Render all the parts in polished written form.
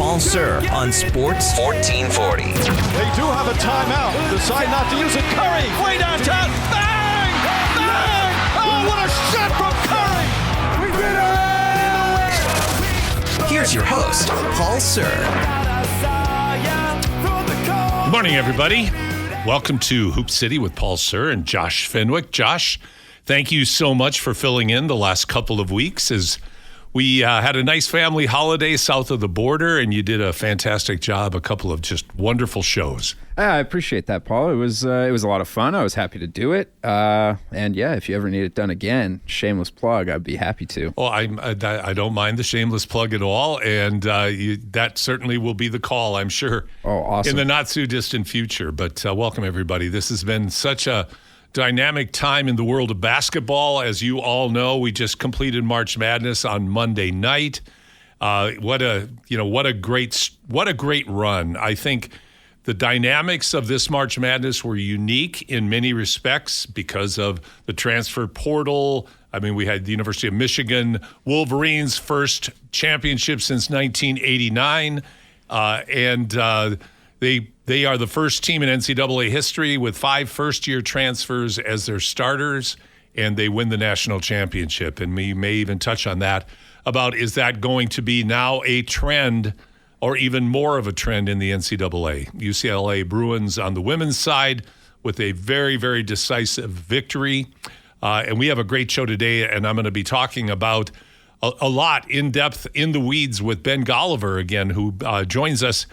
Paul Sir on Sports 1440. They do have a timeout. Decide not to use it. Curry, way downtown. Bang! Bang! Oh, what a shot from Curry! We did it! Here's your host, Paul Sir. Good morning, everybody. Welcome to Hoop City with Paul Sir and Josh Fenwick. Josh, thank you so much for filling in the last couple of weeks as we had a nice family holiday south of the border, and you did a fantastic job, a couple of just wonderful shows. I appreciate that, Paul. It was a lot of fun. I was happy to do it. And yeah, if you ever need it done again, shameless plug, I'd be happy to. Well, I don't mind the shameless plug at all, and that certainly will be the call, I'm sure. Oh, awesome. In the not-too-distant future. But welcome, everybody. This has been such a dynamic time in the world of basketball. As you all know, we just completed March Madness on Monday night. What a great run. I think the dynamics of this March Madness were unique in many respects because of the transfer portal. I mean, we had the University of Michigan Wolverines' first championship since 1989, and they are the first team in NCAA history with 5 first-year transfers as their starters, and they win the national championship. And we may even touch on that about, is that going to be now a trend or even more of a trend in the NCAA? UCLA Bruins on the women's side with a very, very decisive victory. And we have a great show today, and I'm going to be talking about a lot in depth in the weeds with Ben Golliver again, who joins us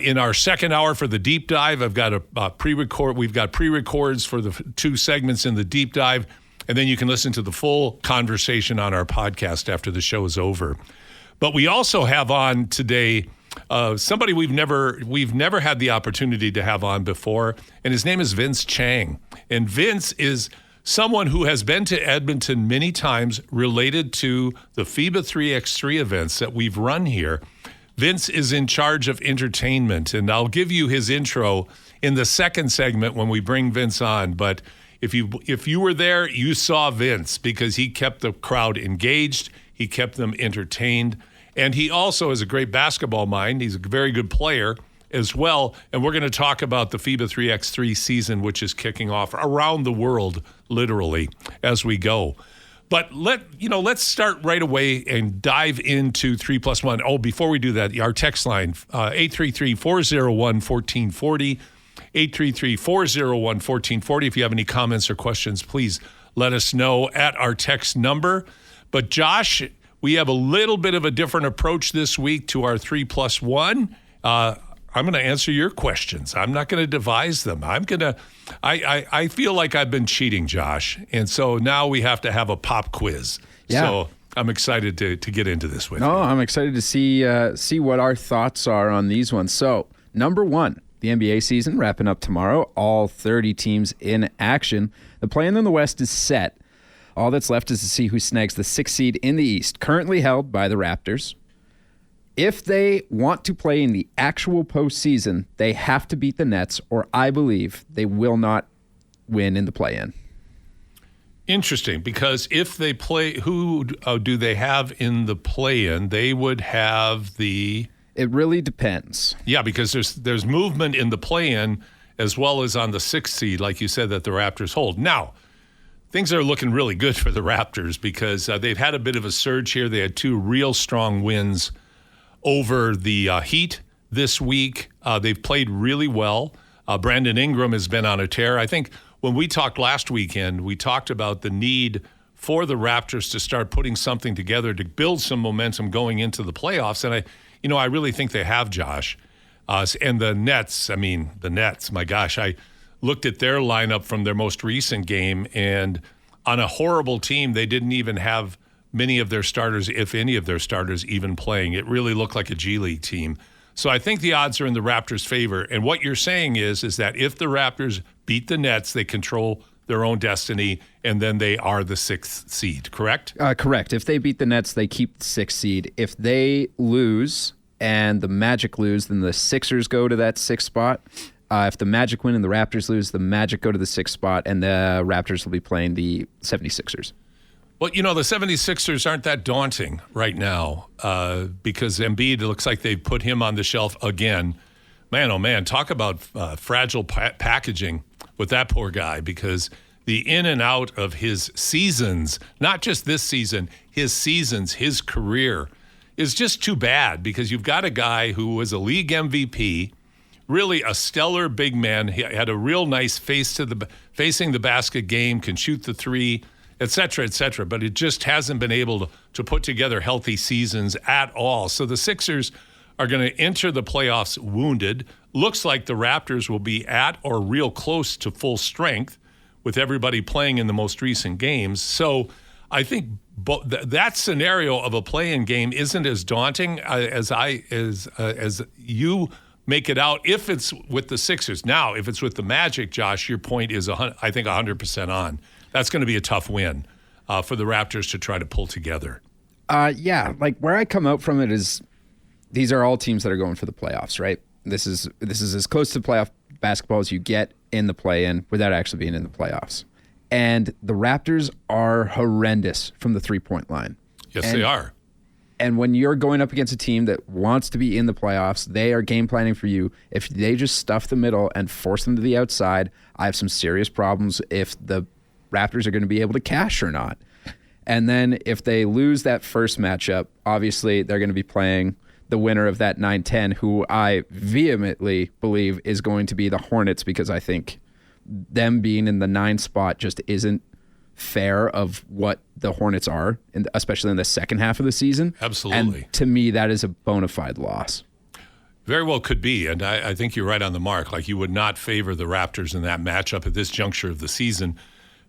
in our second hour for the deep dive. I've got a pre-record. We've got pre-records for the 2 segments in the deep dive, and then you can listen to the full conversation on our podcast after the show is over. But we also have on today somebody we've never had the opportunity to have on before, and his name is Vince Chang. And Vince is someone who has been to Edmonton many times related to the FIBA 3x3 events that we've run here. Vince is in charge of entertainment, and I'll give you his intro in the second segment when we bring Vince on. But if you were there, you saw Vince because he kept the crowd engaged, he kept them entertained, and he also has a great basketball mind. He's a very good player as well, and we're going to talk about the FIBA 3x3 season, which is kicking off around the world, literally, as we go. But let's start right away and dive into 3+1. Oh, before we do that, our text line, 833-401-1440, 833-401-1440. If you have any comments or questions, please let us know at our text number. But Josh, we have a little bit of a different approach this week to our 3+1. I'm going to answer your questions. I'm not going to devise them. I feel like I've been cheating, Josh. And so now we have to have a pop quiz. Yeah. So I'm excited to get into this with you. I'm excited to see what our thoughts are on these ones. So, number 1, the NBA season wrapping up tomorrow. All 30 teams in action. The play-in in the West is set. All that's left is to see who snags the 6th seed in the East, currently held by the Raptors. If they want to play in the actual postseason, they have to beat the Nets, or I believe they will not win in the play-in. Interesting, because if they play, who do they have in the play-in? They would have the... It really depends. Yeah, because there's movement in the play-in as well as on the 6th seed, like you said, that the Raptors hold. Now, things are looking really good for the Raptors because they've had a bit of a surge here. They had 2 real strong wins over the Heat this week. They've played really well. Brandon Ingram has been on a tear. I think when we talked last weekend, we talked about the need for the Raptors to start putting something together to build some momentum going into the playoffs. And I really think they have, Josh. And the Nets, my gosh, I looked at their lineup from their most recent game, and on a horrible team, they didn't even have many of their starters, if any of their starters, even playing. It really looked like a G League team. So I think the odds are in the Raptors' favor. And what you're saying is that if the Raptors beat the Nets, they control their own destiny, and then they are the 6th seed, correct? Correct. If they beat the Nets, they keep the 6th seed. If they lose and the Magic lose, then the Sixers go to that 6th spot. If the Magic win and the Raptors lose, the Magic go to the 6th spot, and the Raptors will be playing the 76ers. Well, the 76ers aren't that daunting right now because Embiid, it looks like they've put him on the shelf again. Man, oh man, talk about fragile packaging with that poor guy, because the in and out of his seasons, not just this season, his seasons, his career is just too bad, because you've got a guy who was a league MVP, really a stellar big man. He had a real nice facing the basket game, can shoot the three, et cetera, but it just hasn't been able to put together healthy seasons at all. So the Sixers are going to enter the playoffs wounded. Looks like the Raptors will be at or real close to full strength with everybody playing in the most recent games. So I think that scenario of a play-in game isn't as daunting as you make it out if it's with the Sixers. Now, if it's with the Magic, Josh, your point is, I think, 100% on. That's going to be a tough win for the Raptors to try to pull together. Yeah, like where I come out from it is these are all teams that are going for the playoffs, right? This is as close to playoff basketball as you get in the play-in without actually being in the playoffs. And the Raptors are horrendous from the three-point line. Yes, they are. And when you're going up against a team that wants to be in the playoffs, they are game planning for you. If they just stuff the middle and force them to the outside, I have some serious problems if the Raptors are going to be able to cash or not. And then if they lose that first matchup, obviously they're going to be playing the winner of that 9-10, who I vehemently believe is going to be the Hornets, because I think them being in the 9 spot just isn't fair of what the Hornets are, especially in the second half of the season. Absolutely. And to me, that is a bona fide loss. Very well could be, and I think you're right on the mark. Like, you would not favor the Raptors in that matchup at this juncture of the season,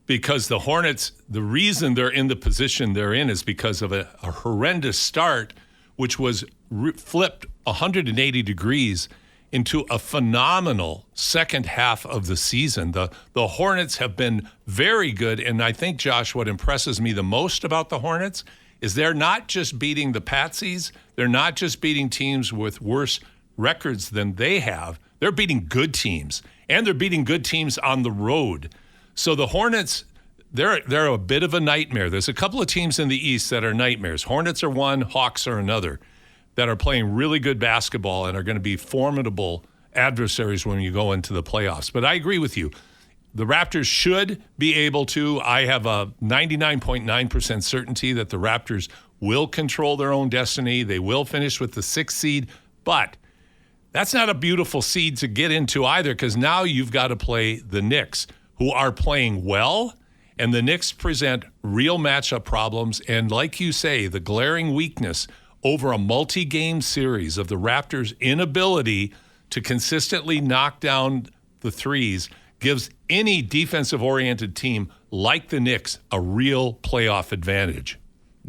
because the Hornets, the reason they're in the position they're in is because of a horrendous start, which was flipped 180 degrees into a phenomenal second half of the season. The Hornets have been very good, and I think, Josh, what impresses me the most about the Hornets is they're not just beating the Patsies, they're not just beating teams with worse records than they have, they're beating good teams, and they're beating good teams on the road. So the Hornets, they're a bit of a nightmare. There's a couple of teams in the East that are nightmares. Hornets are one, Hawks are another, that are playing really good basketball and are going to be formidable adversaries when you go into the playoffs. But I agree with you. The Raptors should be able to. I have a 99.9% certainty that the Raptors will control their own destiny. They will finish with the 6th seed. But that's not a beautiful seed to get into either, because now you've got to play the Knicks, who are playing well, and the Knicks present real matchup problems. And like you say, the glaring weakness over a multi-game series of the Raptors' inability to consistently knock down the threes gives any defensive-oriented team like the Knicks a real playoff advantage.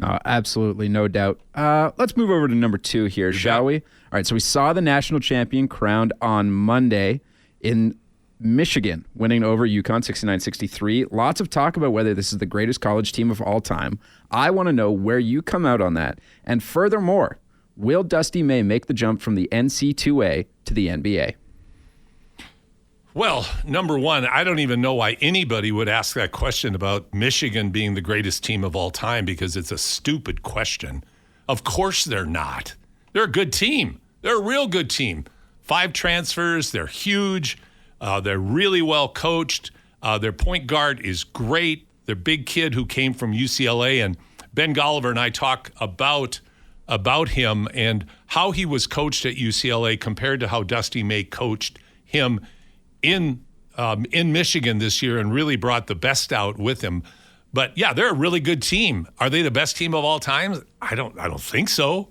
Absolutely, no doubt. Let's move over to number 2 here, shall we? All right, so we saw the national champion crowned on Monday in Michigan, winning over UConn 69-63. Lots of talk about whether this is the greatest college team of all time. I want to know where you come out on that. And furthermore, will Dusty May make the jump from the NC2A to the NBA? Well, number one, I don't even know why anybody would ask that question about Michigan being the greatest team of all time, because it's a stupid question. Of course they're not. They're a good team. They're a real good team. 5 transfers. They're huge. They're really well coached. Their point guard is great. Their big kid who came from UCLA, and Ben Golliver and I talk about him and how he was coached at UCLA compared to how Dusty May coached him in Michigan this year, and really brought the best out with him. But yeah, they're a really good team. Are they the best team of all time? I don't think so.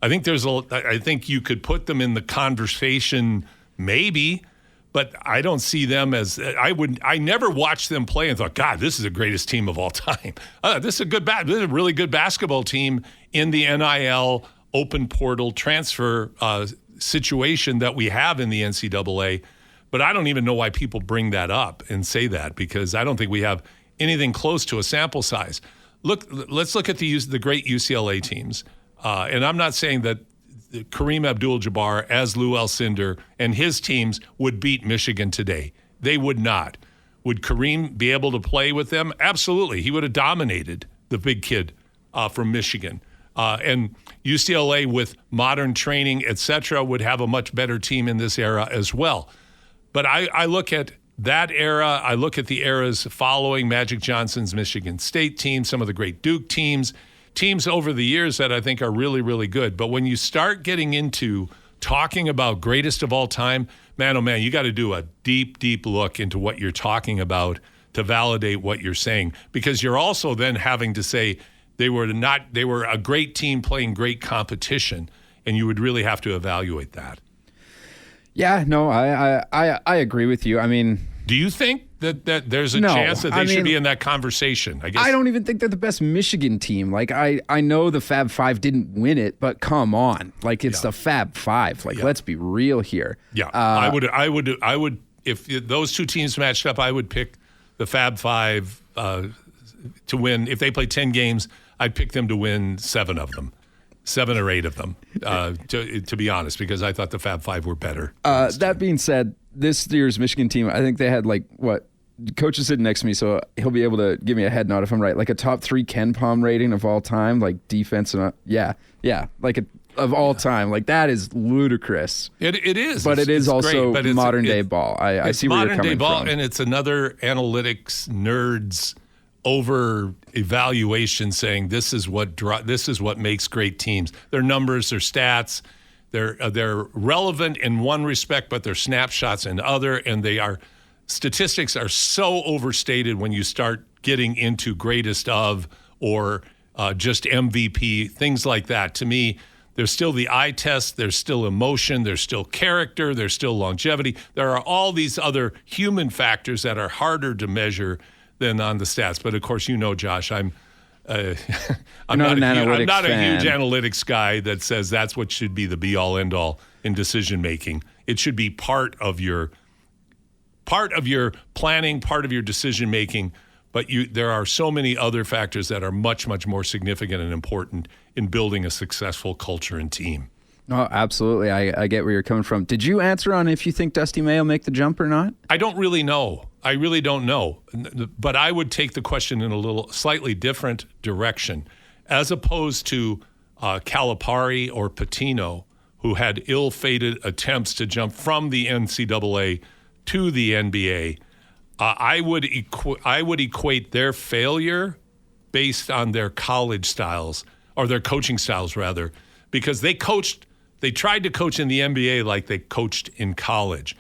I think you could put them in the conversation, maybe. But I don't see them as I never watched them play and thought, God, this is the greatest team of all time. This is a really good basketball team in the NIL open portal transfer situation that we have in the NCAA. But I don't even know why people bring that up and say that, because I don't think we have anything close to a sample size. Let's look at the great UCLA teams. And I'm not saying that Kareem Abdul-Jabbar, as Lou Alcindor, and his teams would beat Michigan today. They would not. Would Kareem be able to play with them? Absolutely. He would have dominated the big kid from Michigan. And UCLA with modern training, et cetera, would have a much better team in this era as well. But I look at that era. I look at the eras following Magic Johnson's Michigan State team, some of the great Duke teams over the years that I think are really, really good. But when you start getting into talking about greatest of all time, man, oh man, you got to do a deep, deep look into what you're talking about to validate what you're saying. Because you're also then having to say they were a great team playing great competition, and you would really have to evaluate that. Yeah, no, I agree with you. I mean, do you think that there's a chance that they should be in that conversation? I guess I don't even think they're the best Michigan team. Like I know the Fab Five didn't win it, but come on, like it's the Fab Five. Like let's be real here. Yeah, I would if those two teams matched up, I would pick the Fab Five to win. If they play 10 games, I'd pick them to win 7 of them. 7 or 8 of them, to be honest, because I thought the Fab Five were better. That being said, this year's Michigan team, I think they had coach is sitting next to me, so he'll be able to give me a head nod if I'm right. Like a top 3 Ken Palm rating of all time, like defense and of all time. Like that is ludicrous. It is, but it is also great, modern day ball. I see where you're coming from. Modern day ball, and it's another analytics nerds over evaluation saying this is what makes great teams. Their numbers, their stats, they're relevant in one respect, but they're snapshots in other, and statistics are so overstated when you start getting into greatest of or just MVP, things like that. To me, there's still the eye test, there's still emotion, there's still character, there's still longevity. There are all these other human factors that are harder to measure than on the stats. But of course, Josh, I'm not a huge analytics guy that says that's what should be the be-all, end-all in decision making. It should be part of your planning, part of your decision making. But there are so many other factors that are much, much more significant and important in building a successful culture and team. Oh, absolutely. I get where you're coming from. Did you answer on if you think Dusty May will make the jump or not? I don't really know. I really don't know. But I would take the question in a slightly different direction. As opposed to Calipari or Pitino, who had ill-fated attempts to jump from the NCAA to the NBA, I would equate their failure based on their college styles, or their coaching styles, rather, because they tried to coach in the NBA like they coached in college.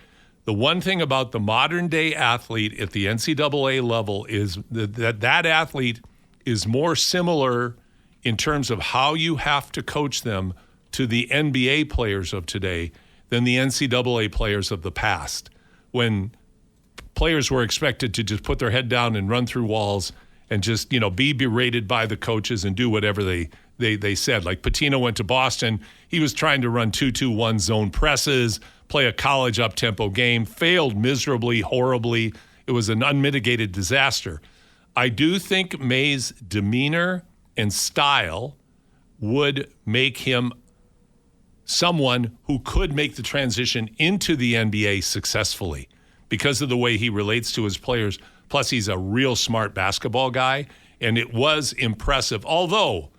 The one thing about the modern day athlete at the NCAA level is that athlete is more similar in terms of how you have to coach them to the NBA players of today than the NCAA players of the past, when players were expected to just put their head down and run through walls and just, be berated by the coaches and do whatever they said. Like Pitino went to Boston. He was trying to run 2-2-1 zone presses, play a college up-tempo game, failed miserably, horribly. It was an unmitigated disaster. I do think May's demeanor and style would make him someone who could make the transition into the NBA successfully because of the way he relates to his players. Plus, he's a real smart basketball guy, and it was impressive. Although,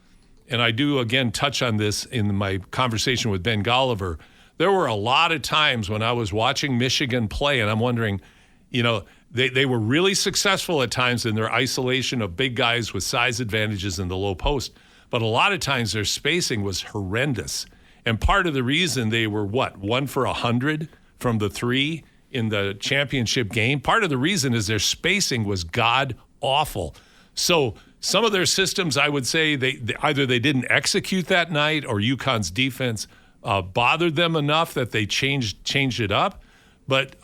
and I do, again, touch on this in my conversation with Ben Golliver, there were a lot of times when I was watching Michigan play, and I'm wondering, they were really successful at times in their isolation of big guys with size advantages in the low post, but a lot of times their spacing was horrendous. And part of the reason they were, 1 for 100 from the 3 in the championship game, part of the reason is their spacing was god-awful. So some of their systems, I would say, they either they didn't execute that night or UConn's defense bothered them enough that they changed it up. But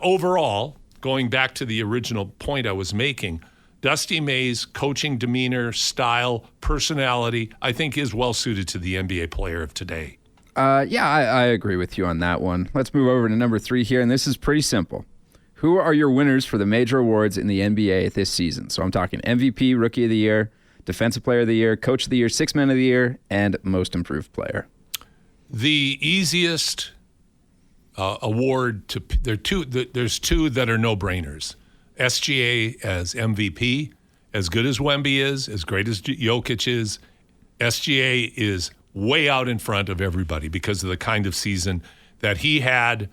overall, going back to the original point I was making, Dusty May's coaching demeanor, style, personality, I think is well suited to the NBA player of today. I agree with you on that one. Let's move over to number 3 here, and this is pretty simple. Who are your winners for the major awards in the NBA this season? So I'm talking MVP, Rookie of the Year, Defensive Player of the Year, Coach of the Year, Sixth Man of the Year, and Most Improved Player. The easiest award there's two that are no-brainers. SGA as MVP as good as Wemby is, as great as Jokic is, SGA is way out in front of everybody because of the kind of season that he had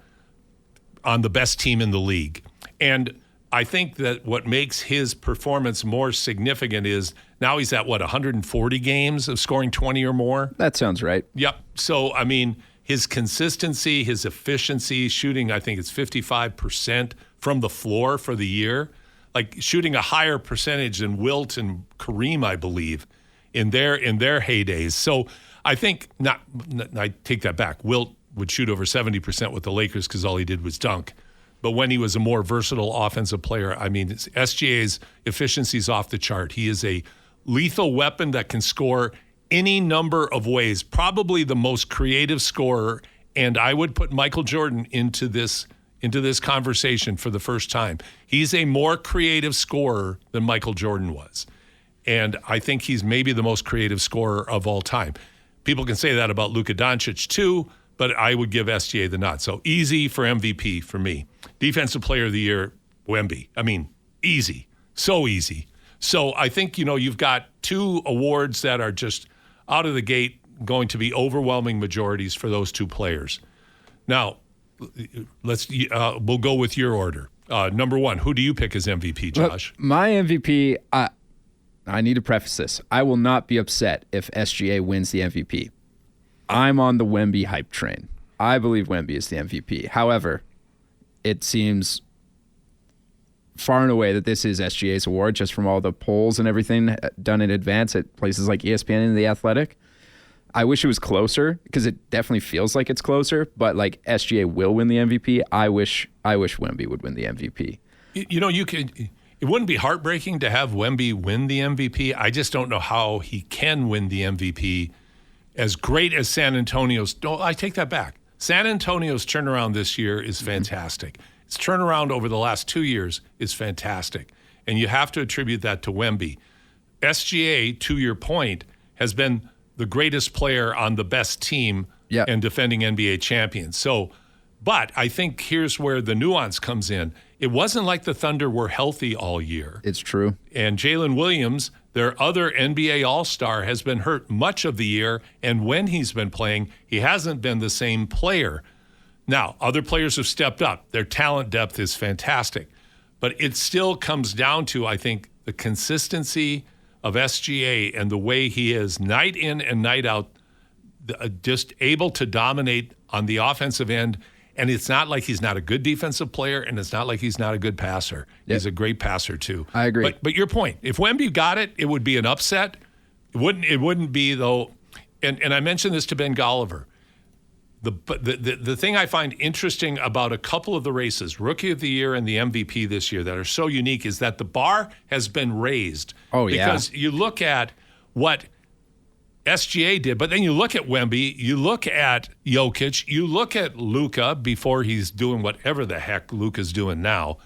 on the best team in the league. And I think that what makes his performance more significant is now he's at, 140 games of scoring 20 or more? That sounds right. Yep. So, I mean, his consistency, his efficiency, shooting, I think it's 55% from the floor for the year, like shooting a higher percentage than Wilt and Kareem, I believe, in their heydays. So I think, I take that back. Wilt would shoot over 70% with the Lakers because all he did was dunk. But when he was a more versatile offensive player, I mean, SGA's efficiency is off the chart. He is a lethal weapon that can score any number of ways, probably the most creative scorer. And I would put Michael Jordan into this conversation for the first time. He's a more creative scorer than Michael Jordan was. And I think he's maybe the most creative scorer of all time. People can say that about Luka Doncic too, but I would give SGA the nod. So easy for MVP for me. Defensive Player of the Year, Wemby. I mean, easy. So easy. So I think, you've got two awards that are just out of the gate going to be overwhelming majorities for those two players. Now, we'll go with your order. Number one, who do you pick as MVP, Josh? My MVP, I need to preface this. I will not be upset if SGA wins the MVP. I'm on the Wemby hype train. I believe Wemby is the MVP. However, it seems far and away that this is SGA's award just from all the polls and everything done in advance at places like ESPN and The Athletic. I wish it was closer because it definitely feels like it's closer, but like SGA will win the MVP. I wish Wemby would win the MVP. It wouldn't be heartbreaking to have Wemby win the MVP. I just don't know how he can win the MVP. As great as San Antonio's, I take that back. San Antonio's turnaround this year is fantastic. Its turnaround over the last 2 years is fantastic. And you have to attribute that to Wemby. SGA, to your point, has been the greatest player on the best team and defending NBA champions. So, but I think here's where the nuance comes in. It wasn't like the Thunder were healthy all year. It's true. And Jalen Williams, their other NBA All-Star, has been hurt much of the year, and when he's been playing, he hasn't been the same player. Now, other players have stepped up. Their talent depth is fantastic. But it still comes down to, I think, the consistency of SGA and the way he is night in and night out, just able to dominate on the offensive end. And it's not like he's not a good defensive player, and it's not like he's not a good passer. Yep. He's a great passer too. I agree. But your point, if Wemby got it, it would be an upset. It wouldn't be though. And I mentioned this to Ben Golliver. The thing I find interesting about a couple of the races, Rookie of the Year and the MVP this year, that are so unique is that the bar has been raised. Oh yeah. Because you look at what SGA did, but then you look at Wemby, you look at Jokic, you look at Luka before he's doing whatever the heck Luka's doing now.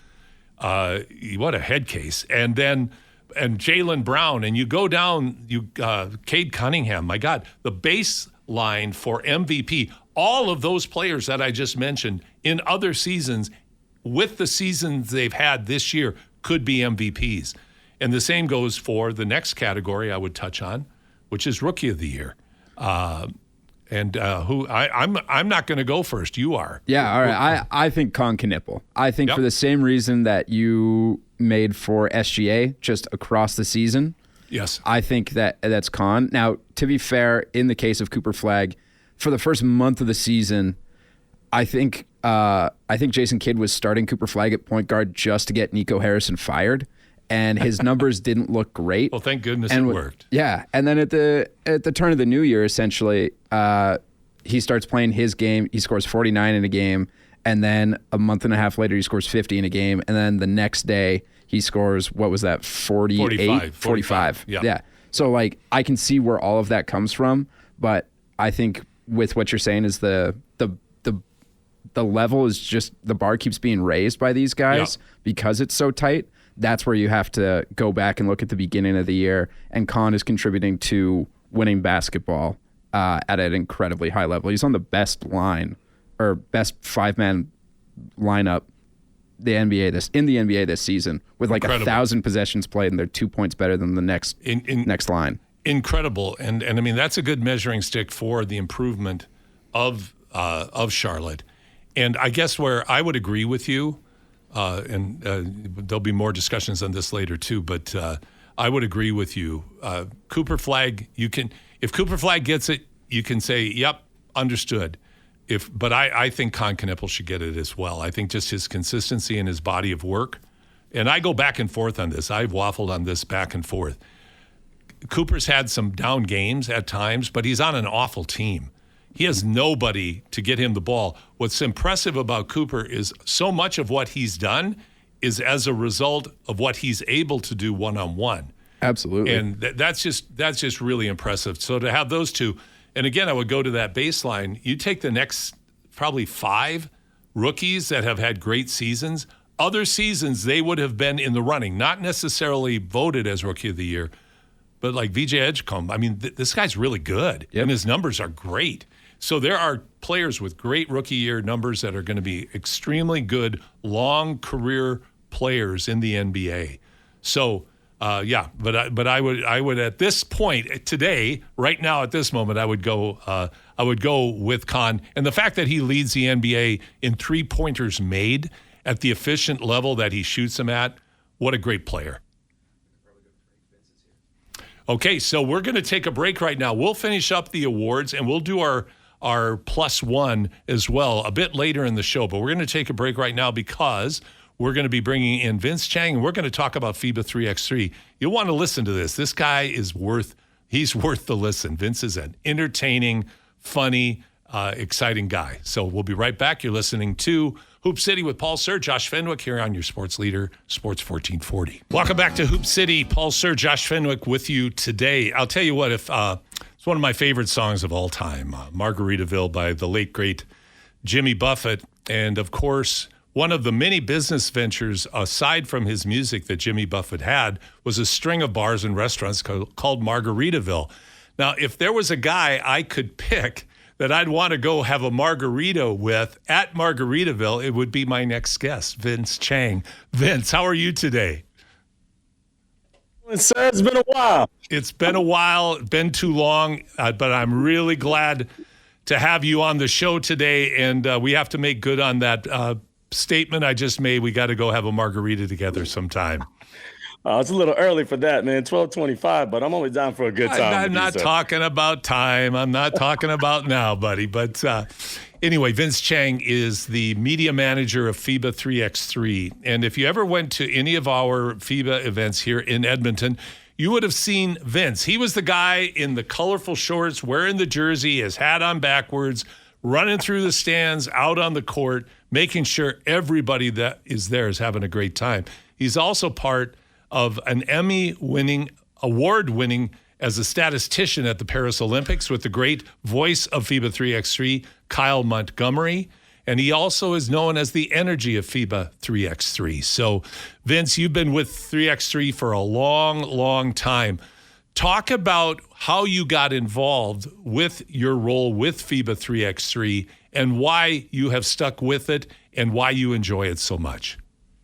What a head case. And Jaylen Brown, and you go down, Cade Cunningham, my God, the baseline for MVP, all of those players that I just mentioned in other seasons, with the seasons they've had this year, could be MVPs. And the same goes for the next category I would touch on, which is Rookie of the Year. I'm not going to go first. You are. Yeah, all right. I think Con Knipple. I think for the same reason that you made for SGA just across the season. Yes. I think that's Con. Now, to be fair, in the case of Cooper Flagg, for the first month of the season, I think Jason Kidd was starting Cooper Flagg at point guard just to get Nico Harrison fired. And his numbers didn't look great. Well, thank goodness it worked. Yeah, and then at the turn of the new year, essentially, he starts playing his game. He scores 49 in a game, and then a month and a half later, he scores 50 in a game, and then the next day, he scores, what was that, 45. Yeah. So, like, I can see where all of that comes from, but I think with what you're saying is the level is just, the bar keeps being raised by these guys because it's so tight. That's where you have to go back and look at the beginning of the year, and Con is contributing to winning basketball at an incredibly high level. He's on the best line or best five-man lineup the NBA this season with like Incredible. 1,000 possessions played, and they're 2 points better than the next line. Incredible, and I mean that's a good measuring stick for the improvement of Charlotte. And I guess where I would agree with you, and there'll be more discussions on this later too, but I would agree with you. Cooper Flagg, if Cooper Flagg gets it, you can say, yep, understood. But I think Con Knippel should get it as well. I think just his consistency and his body of work, and I go back and forth on this. I've waffled on this back and forth. Cooper's had some down games at times, but he's on an awful team. He has nobody to get him the ball. What's impressive about Cooper is so much of what he's done is as a result of what he's able to do one-on-one. Absolutely. And that's just really impressive. So to have those two, and again, I would go to that baseline. You take the next probably 5 rookies that have had great seasons. Other seasons, they would have been in the running, not necessarily voted as Rookie of the Year, but like VJ Edgecombe. I mean, this guy's really good, and his numbers are great. So there are players with great rookie year numbers that are going to be extremely good, long career players in the NBA. So, but I would at this point today, right now at this moment, I would go with Con, and the fact that he leads the NBA in 3-pointers made at the efficient level that he shoots them at. What a great player. Okay, so we're going to take a break right now. We'll finish up the awards, and we'll do our +1 as well a bit later in the show. But we're going to take a break right now because we're going to be bringing in Vince Chang, and we're going to talk about FIBA 3x3. You'll want to listen to this. This guy is worth the listen. Vince is an entertaining, funny, exciting guy. So we'll be right back. You're listening to Hoop City with Paul Sir, Josh Fenwick here on your sports leader, Sports 1440. Welcome back to Hoop City. Paul Sir, Josh Fenwick with you today. I'll tell you what, if it's one of my favorite songs of all time, Margaritaville by the late, great Jimmy Buffett. And, of course, one of the many business ventures aside from his music that Jimmy Buffett had was a string of bars and restaurants called Margaritaville. Now, if there was a guy I could pick that I'd want to go have a margarita with at Margaritaville, it would be my next guest, Vince Chang. Vince, how are you today? Sir, it's been a while. It's been a while, been too long, but I'm really glad to have you on the show today, and we have to make good on that statement I just made. We got to go have a margarita together sometime. It's a little early for that, man. 12:25, but I'm always down for a good time. I'm not talking about time. I'm not talking about now, buddy. But anyway, Vince Chang is the media manager of FIBA 3x3. And if you ever went to any of our FIBA events here in Edmonton, you would have seen Vince. He was the guy in the colorful shorts, wearing the jersey, his hat on backwards, running through the stands, out on the court, making sure everybody that is there is having a great time. He's also part of an award-winning as a statistician at the Paris Olympics with the great voice of FIBA 3x3, Kyle Montgomery. And he also is known as the energy of FIBA 3x3. So, Vince, you've been with 3x3 for a long, long time. Talk about how you got involved with your role with FIBA 3x3 and why you have stuck with it and why you enjoy it so much.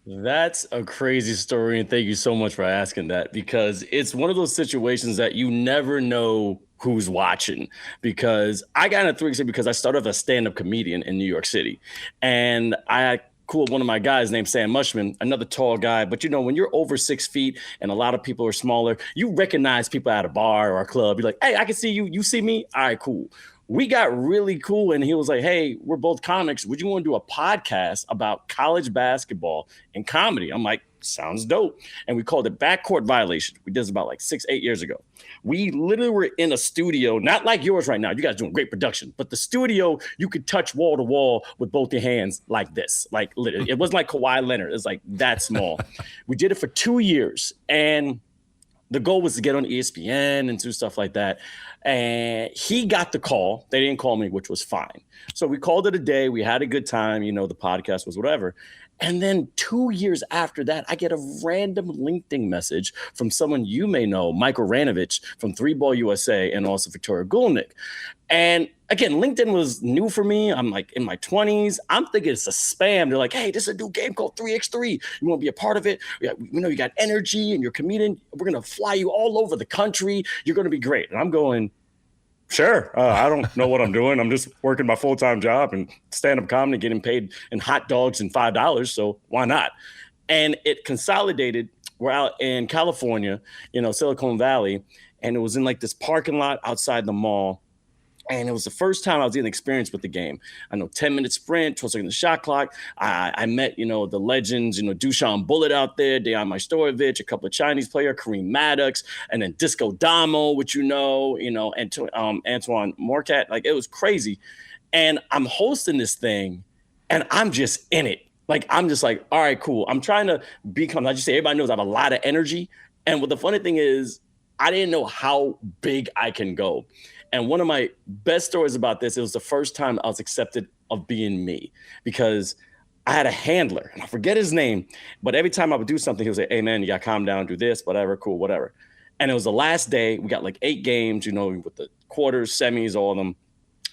That's a crazy story, and thank you so much for asking that, because it's one of those situations that you never know who's watching. Because I got into 3x3 because I started as a stand-up comedian in New York City, and I cool one of my guys named Sam Mushman, another tall guy. But you know, when you're over 6 feet and a lot of people are smaller, you recognize people at a bar or a club. You're like, hey, I can see you. You see me? All right, cool. We got really cool, and he was like, hey, we're both comics. Would you want to do a podcast about college basketball and comedy? I'm like, sounds dope. And we called it Backcourt Violation. We did this about like 6-8 years ago. We literally were in a studio, not like yours right now. You guys doing great production, but the studio, you could touch wall to wall with both your hands like this. Like literally, it wasn't like Kawhi Leonard. It's like that small. We did it for 2 years, and the goal was to get on ESPN and do stuff like that. And he got the call. They didn't call me, which was fine. So we called it a day. We had a good time. You know, the podcast was whatever. And then 2 years after that, I get a random LinkedIn message from someone you may know, Michael Ranovich from Three Ball USA and also Victoria Gulnick. And again, LinkedIn was new for me. I'm like in my 20s. I'm thinking it's a spam. They're like, hey, this is a new game called 3x3. You want to be a part of it? Yeah, we know you got energy and you're a comedian. We're going to fly you all over the country. You're going to be great. And I'm going, sure. I don't know what I'm doing. I'm just working my full-time job and stand-up comedy, getting paid in hot dogs and $5. So why not? And it consolidated. We're out in California, Silicon Valley, and it was in like this parking lot outside the mall. And it was the first time I was getting experience with the game. I know 10-minute sprint, 12 seconds shot clock. I met, the legends, Dushan Bullet out there, Dejan Majstorovic, a couple of Chinese players, Kareem Maddox, and then Disco Damo, which and Antoine Morcat. Like, it was crazy. And I'm hosting this thing, and I'm just in it. Like, I'm just like, all right, cool. I'm trying to become, I just say, everybody knows I have a lot of energy. And what the funny thing is, I didn't know how big I can go. And one of my best stories about this, it was the first time I was accepted of being me, because I had a handler, and I forget his name, but every time I would do something, he would say, hey, man, you got to calm down, do this, whatever, cool, whatever. And it was the last day. We got like 8 games, with the quarters, semis, all of them.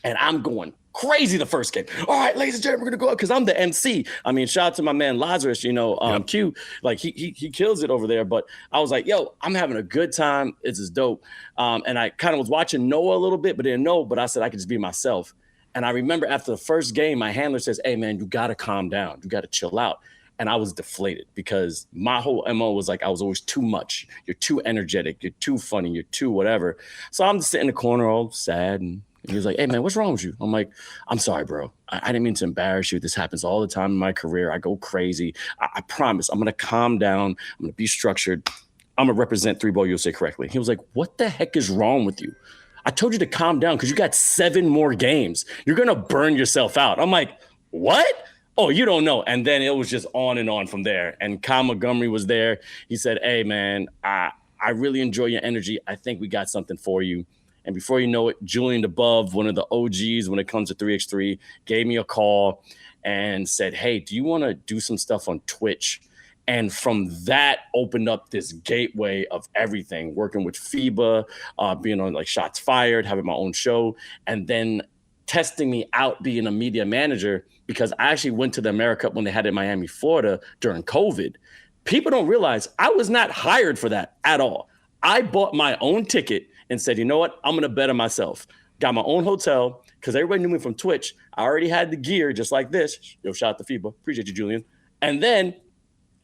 And I'm going crazy the first game. All right, ladies and gentlemen, we're going to go up because I'm the MC. I mean, shout out to my man Lazarus, yep. Q, like he kills it over there. But I was like, yo, I'm having a good time. It's just dope. And I kind of was watching Noah a little bit, but didn't know. But I said I could just be myself. And I remember after the first game, my handler says, hey, man, you got to calm down. You got to chill out. And I was deflated because my whole MO was like, I was always too much. You're too energetic. You're too funny. You're too whatever. So I'm just sitting in the corner all sad, and he was like, hey, man, what's wrong with you? I'm like, I'm sorry, bro. I didn't mean to embarrass you. This happens all the time in my career. I go crazy. I promise I'm going to calm down. I'm going to be structured. I'm going to represent Three Ball USA correctly. He was like, what the heck is wrong with you? I told you to calm down because you got 7 more games. You're going to burn yourself out. I'm like, what? Oh, you don't know. And then it was just on and on from there. And Kyle Montgomery was there. He said, hey, man, I really enjoy your energy. I think we got something for you. And before you know it, Julian DeBove, one of the OGs when it comes to 3x3, gave me a call and said, hey, do you want to do some stuff on Twitch? And from that opened up this gateway of everything, working with FIBA, being on like Shots Fired, having my own show, and then testing me out being a media manager, because I actually went to the AmeriCup when they had it in Miami, Florida during COVID. People don't realize I was not hired for that at all. I bought my own ticket and said, you know what? I'm going to better myself. Got my own hotel because everybody knew me from Twitch. I already had the gear just like this. Yo, shout out to FIBA. Appreciate you, Julian. And then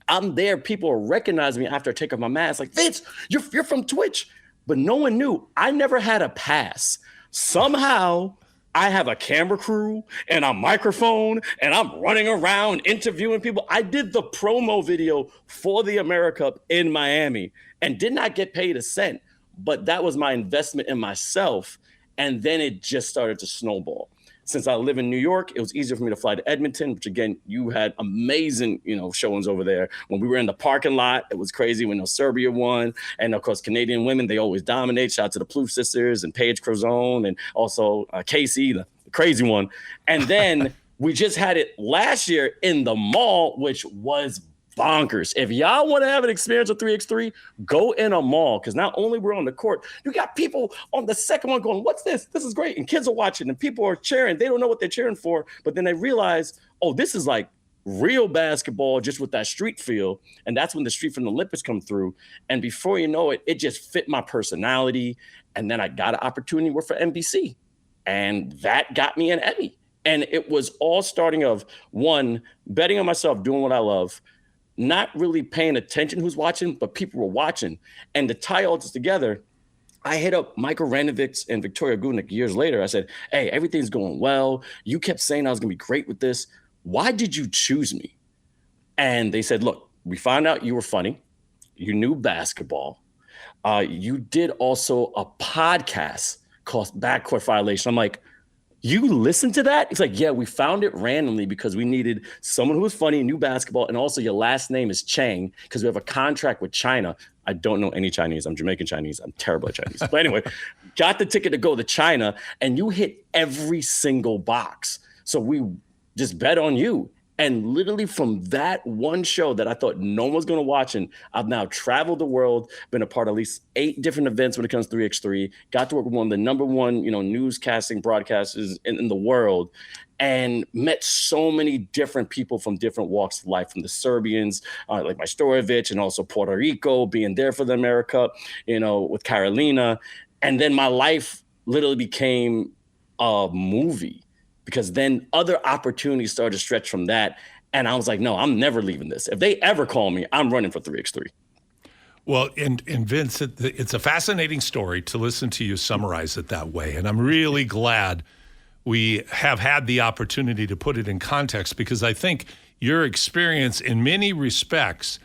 I'm there. People are recognizing me after I take off my mask. Like, Vince, you're from Twitch. But no one knew. I never had a pass. Somehow I have a camera crew and a microphone and I'm running around interviewing people. I did the promo video for the AmeriCup in Miami and did not get paid a cent. But that was my investment in myself. And then it just started to snowball. Since I live in New York, it was easier for me to fly to Edmonton, which again, you had amazing, showings over there. When we were in the parking lot, it was crazy when Serbia won. And of course, Canadian women, they always dominate. Shout out to the Plouffe sisters and Paige Crozone and also Casey, the crazy one. And then we just had it last year in the mall, which was bonkers. If y'all want to have an experience with 3x3, go in a mall, because not only we're on the court, you got people on the second one going, what's this? This is great. And kids are watching and people are cheering. They don't know what they're cheering for, but then they realize, oh, this is like real basketball just with that street feel. And that's when the street from the Olympics come through. And before you know it, it just fit my personality. And then I got an opportunity to work for NBC. And that got me an Emmy. And it was all starting of, one, betting on myself, doing what I love, not really paying attention who's watching, but people were watching. And to tie all this together, I hit up Michael Ranovich and Victoria Gulnick years later. I said, hey, everything's going well. You kept saying I was going to be great with this. Why did you choose me? And they said, look, we found out you were funny. You knew basketball. You did also a podcast called Backcourt Violation. I'm like, you listen to that? It's like, yeah, we found it randomly because we needed someone who was funny, knew basketball, and also your last name is Chang because we have a contract with China. I don't know any Chinese. I'm Jamaican Chinese. I'm terrible at Chinese. But anyway, got the ticket to go to China, and you hit every single box. So we just bet on you. And literally from that one show that I thought no one was going to watch, and I've now traveled the world, been a part of at least 8 different events when it comes to 3x3, got to work with one of the number one, newscasting broadcasters in the world, and met so many different people from different walks of life, from the Serbians, like my Storovic, and also Puerto Rico, being there for the America, with Carolina. And then my life literally became a movie, because then other opportunities started to stretch from that. And I was like, no, I'm never leaving this. If they ever call me, I'm running for 3x3. Well, and Vince, it's a fascinating story to listen to you summarize it that way. And I'm really glad we have had the opportunity to put it in context, because I think your experience in many respects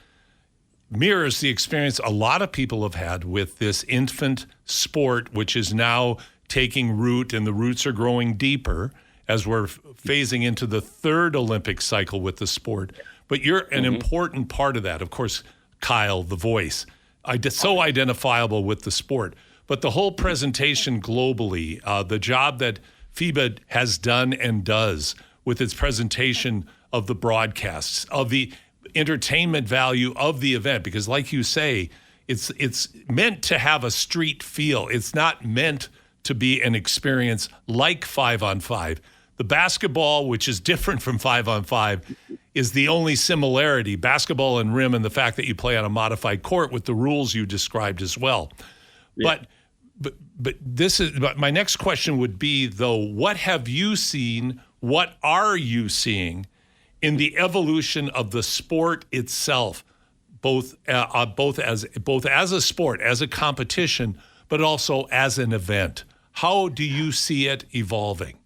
mirrors the experience a lot of people have had with this infant sport, which is now taking root, and the roots are growing deeper as we're phasing into the 3rd Olympic cycle with the sport. But you're an important part of that. Of course, Kyle, the voice, so identifiable with the sport. But the whole presentation globally, the job that FIBA has done and does with its presentation of the broadcasts, of the entertainment value of the event, because like you say, it's meant to have a street feel. It's not meant to be an experience like 5-on-5. The basketball, which is different from 5-on-5, is the only similarity. Basketball and rim, and the fact that you play on a modified court with the rules you described as well. Yeah. But my next question would be, though, what have you seen? What are you seeing in the evolution of the sport itself, both as a sport, as a competition, but also as an event? How do you see it evolving?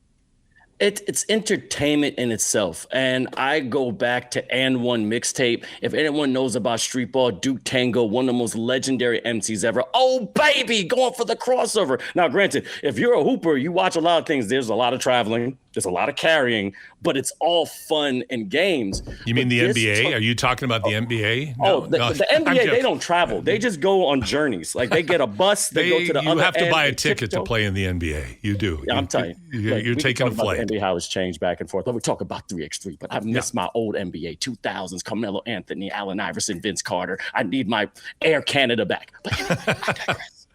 It's entertainment in itself. And I go back to And One mixtape. If anyone knows about street ball, Duke Tango, one of the most legendary MCs ever. Oh, baby, going for the crossover. Now, granted, if you're a hooper, you watch a lot of things. There's a lot of traveling. There's a lot of carrying, but it's all fun and games. You mean the NBA? Are you talking about the NBA? No, the NBA, they don't travel. They just go on journeys. Like, they get a bus, they go to the other end. You have to buy a ticket to play in the NBA. You do. Yeah, I'm telling you. You're taking a flight. NBA, how it's changed back and forth. But we talk about 3x3, but I've missed my old NBA 2000s, Carmelo Anthony, Allen Iverson, Vince Carter. I need my Air Canada back. But I digress.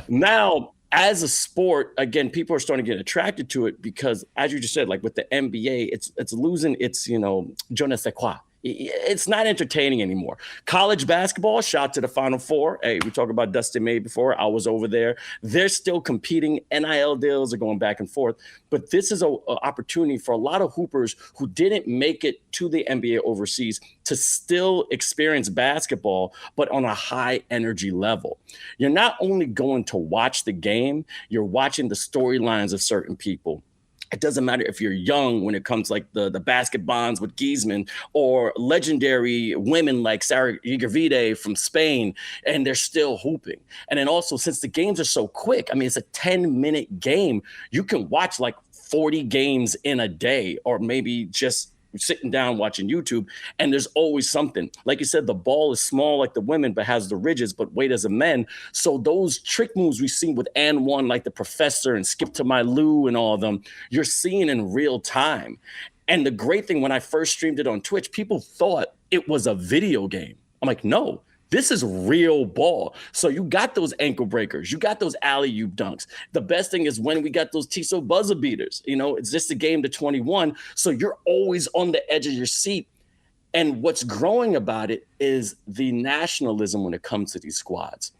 Now, as a sport, again, people are starting to get attracted to it because, as you just said, like with the NBA, it's losing its, je ne sais quoi. It's not entertaining anymore. College basketball shot to the Final Four. Hey, we talked about Dustin May before. I was over there. They're still competing. NIL deals are going back and forth. But this is an opportunity for a lot of hoopers who didn't make it to the NBA overseas to still experience basketball, but on a high energy level. You're not only going to watch the game, you're watching the storylines of certain people. It doesn't matter if you're young when it comes like the basket bonds with Giesman, or legendary women like Sarah Igervide from Spain, and they're still hooping. And then also, since the games are so quick, I mean, it's a 10-minute game. You can watch like 40 games in a day, or maybe just sitting down watching YouTube, and there's always something. Like you said, the ball is small like the women, but has the ridges, but weight as a men. So those trick moves we've seen with And One, like the Professor and Skip to My Lou and all of them, you're seeing in real time. And the great thing, when I first streamed it on Twitch, people thought it was a video game. I'm like, no, this is real ball. So you got those ankle breakers. You got those alley-oop dunks. The best thing is when we got those Tissot buzzer beaters. It's just a game to 21. So you're always on the edge of your seat. And what's growing about it is the nationalism when it comes to these squads.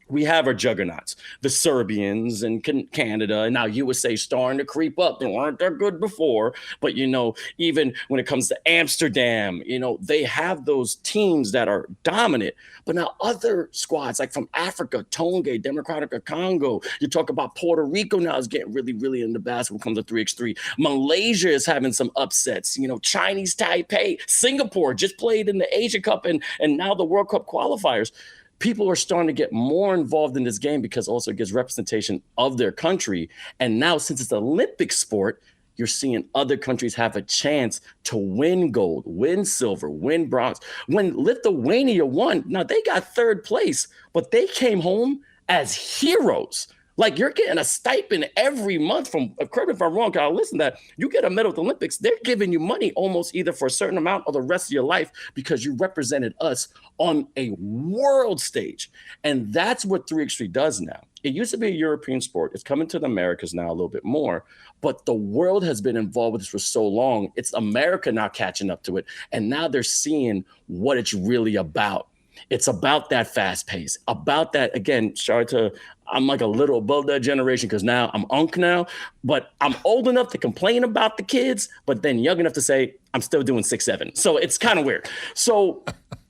We have our juggernauts, the Serbians and Canada, and now USA starting to creep up. They weren't that good before, but, even when it comes to Amsterdam, they have those teams that are dominant. But now other squads, like from Africa, Tonga, Democratic Congo, you talk about Puerto Rico now is getting really, really into basketball when it comes to 3x3. Malaysia is having some upsets, Chinese Taipei, Singapore just played in the Asia Cup and now the World Cup qualifiers. People are starting to get more involved in this game because also it gives representation of their country. And now, since it's an Olympic sport, you're seeing other countries have a chance to win gold, win silver, win bronze. When Lithuania won, now they got third place, but they came home as heroes. Like, you're getting a stipend every month from, correct me if I'm wrong, Kyle, listen, that you get a medal at the Olympics, they're giving you money almost either for a certain amount or the rest of your life because you represented us on a world stage. And that's what 3x3 does now. It used to be a European sport. It's coming to the Americas now a little bit more, but the world has been involved with this for so long. It's America now catching up to it. And now they're seeing what it's really about. It's about that fast pace, about that, again, I'm like a little above that generation because now I'm unk now, but I'm old enough to complain about the kids, but then young enough to say I'm still doing 6'7". So it's kind of weird. So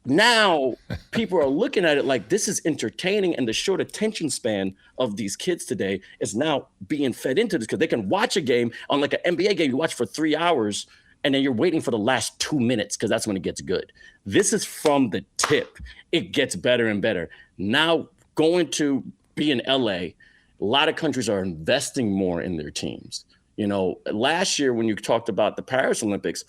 now people are looking at it like this is entertaining, and the short attention span of these kids today is now being fed into this because they can watch a game on like an NBA game you watch for 3 hours, and then you're waiting for the last 2 minutes because that's when it gets good. This is from the tip. It gets better and better. Now going to be in LA, a lot of countries are investing more in their teams. You know, last year when you talked about the Paris Olympics,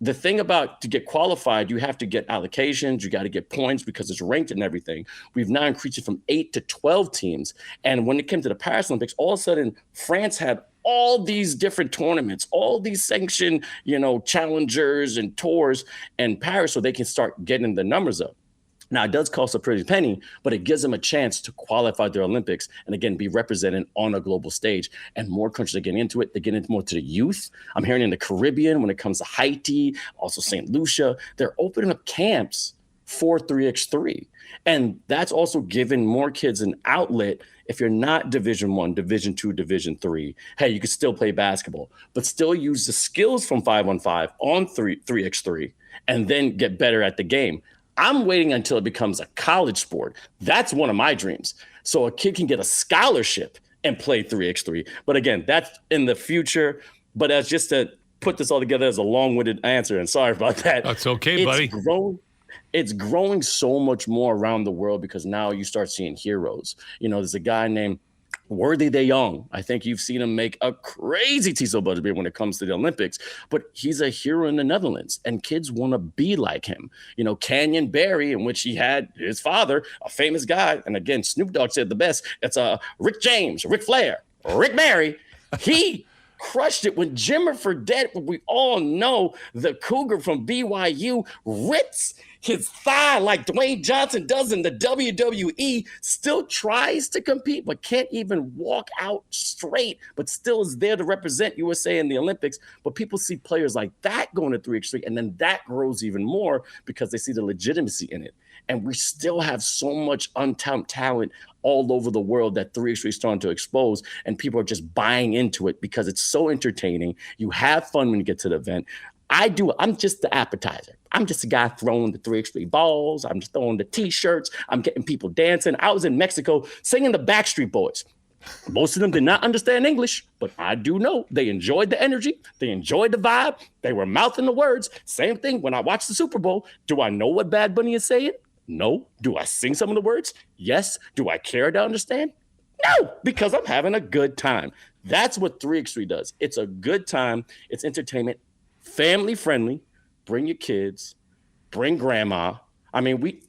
the thing about to get qualified, you have to get allocations, you got to get points because it's ranked and everything. We've now increased it from 8 to 12 teams. And when it came to the Paris Olympics, all of a sudden France had all these different tournaments, all these sanctioned, challengers and tours in Paris so they can start getting the numbers up. Now, it does cost a pretty penny, but it gives them a chance to qualify their Olympics and, again, be represented on a global stage. And more countries are getting into it. They're getting more to the youth. I'm hearing in the Caribbean when it comes to Haiti, also St. Lucia, they're opening up camps for 3x3. And that's also giving more kids an outlet. If you're not Division I, Division II, Division III, hey, you can still play basketball, but still use the skills from 5-on-5 on 3x3 and then get better at the game. I'm waiting until it becomes a college sport. That's one of my dreams. So a kid can get a scholarship and play 3x3. But again, that's in the future. But as just to put this all together as a long-winded answer, and sorry about that. That's okay, buddy. It's growing so much more around the world because now you start seeing heroes. There's a guy named Worthy De Jong. I think you've seen him make a crazy Tiso Butterbeer when it comes to the Olympics, but he's a hero in the Netherlands and kids want to be like him. Canyon Barry, in which he had his father, a famous guy. And again, Snoop Dogg said the best. It's Rick James, Ric Flair, Rick Mary. He crushed it when Jimmer Fredette, we all know the Cougar from BYU, rips his thigh like Dwayne Johnson does in the WWE, still tries to compete, but can't even walk out straight, but still is there to represent USA in the Olympics. But people see players like that going to 3x3, and then that grows even more because they see the legitimacy in it. And we still have so much untapped talent all over the world that 3x3 is starting to expose, and people are just buying into it because it's so entertaining. You have fun when you get to the event. I'm just the appetizer. I'm just a guy throwing the 3x3 balls. I'm just throwing the T-shirts. I'm getting people dancing. I was in Mexico singing the Backstreet Boys. Most of them did not understand English, but I do know they enjoyed the energy. They enjoyed the vibe. They were mouthing the words. Same thing when I watched the Super Bowl. Do I know what Bad Bunny is saying? No. Do I sing some of the words? Yes. Do I care to understand? No, because I'm having a good time. That's what 3x3 does. It's a good time. It's entertainment, family friendly. Bring your kids, bring grandma. I mean,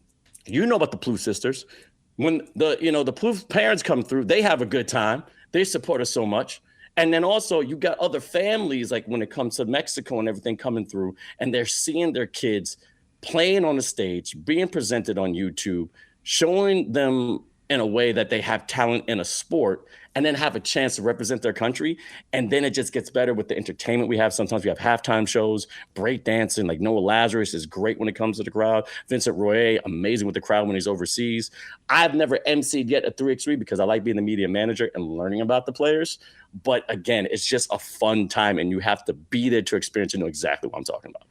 you know about the Plouffe sisters. When the Plouffe parents come through, they have a good time. They support us so much. And then also you got other families, like when it comes to Mexico and everything coming through, and they're seeing their kids playing on the stage, being presented on YouTube, showing them in a way that they have talent in a sport, and then have a chance to represent their country. And then it just gets better with the entertainment we have. Sometimes we have halftime shows, break dancing, like Noah Lazarus is great when it comes to the crowd. Vincent Royer, amazing with the crowd when he's overseas. I've never emceed yet at 3x3 because I like being the media manager and learning about the players. But again, it's just a fun time, and you have to be there to experience and know exactly what I'm talking about.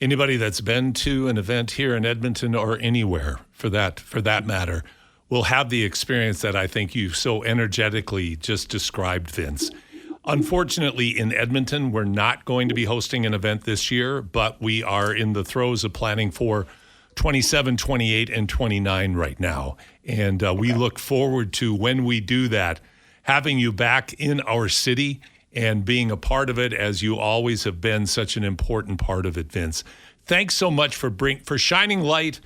Anybody that's been to an event here in Edmonton or anywhere for that matter will have the experience that I think you so energetically just described, Vince. Unfortunately, in Edmonton, we're not going to be hosting an event this year, but we are in the throes of planning for 27, 28, and 29 right now. And we look forward to, when we do that, having you back in our city and being a part of it, as you always have been such an important part of it, Vince. Thanks so much for shining light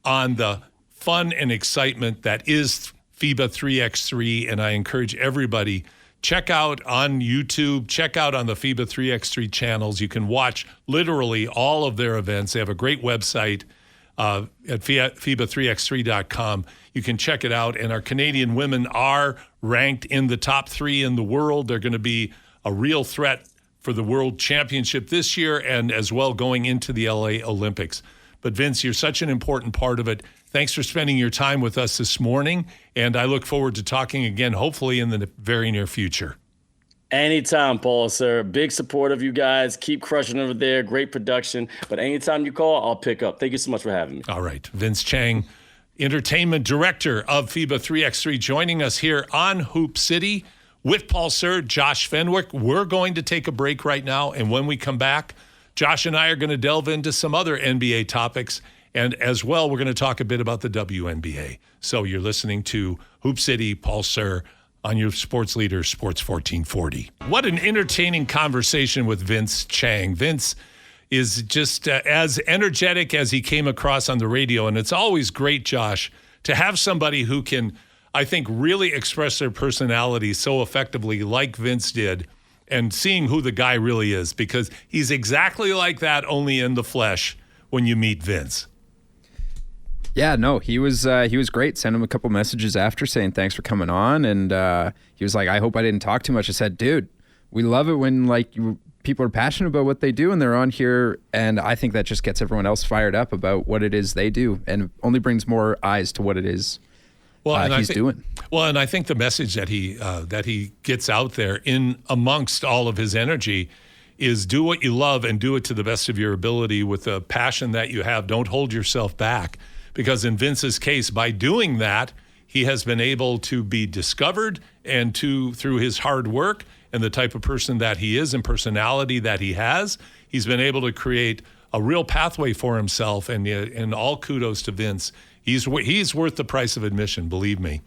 on the fun and excitement that is FIBA 3x3, and I encourage everybody, check out on YouTube, check out on the FIBA 3x3 channels. You can watch literally all of their events. They have a great website at FIBA3x3.com. You can check it out. And our Canadian women are ranked in the top 3 in the world. They're going to be a real threat for the World Championship this year and as well going into the LA Olympics. But Vince, you're such an important part of it. Thanks for spending your time with us this morning, and I look forward to talking again, hopefully in the very near future. Anytime, Paul, sir. Big support of you guys. Keep crushing over there. Great production. But anytime you call, I'll pick up. Thank you so much for having me. All right. Vince Chang, Entertainment Director of FIBA 3x3, joining us here on Hoop City with Paul Sir, Josh Fenwick. We're going to take a break right now, and when we come back, Josh and I are going to delve into some other NBA topics, and as well, we're going to talk a bit about the WNBA. So you're listening to Hoop City, Paul Sir, on your sports leader, Sports 1440. What an entertaining conversation with Vince Chang. Vince is just as energetic as he came across on the radio, and it's always great, Josh, to have somebody who can, I think, really express their personality so effectively like Vince did, and seeing who the guy really is, because he's exactly like that, only in the flesh when you meet Vince. Yeah, no, he was great. Sent him a couple messages after saying thanks for coming on, and he was like, I hope I didn't talk too much. I said, dude, we love it when people are passionate about what they do and they're on here, and I think that just gets everyone else fired up about what it is they do, and only brings more eyes to what it is he's doing. Well, and I think the message that he gets out there in amongst all of his energy is do what you love and do it to the best of your ability with the passion that you have. Don't hold yourself back, because in Vince's case, by doing that, he has been able to be discovered, and through his hard work and the type of person that he is and personality that he has, he's been able to create a real pathway for himself, and all kudos to Vince. He's worth the price of admission, believe me.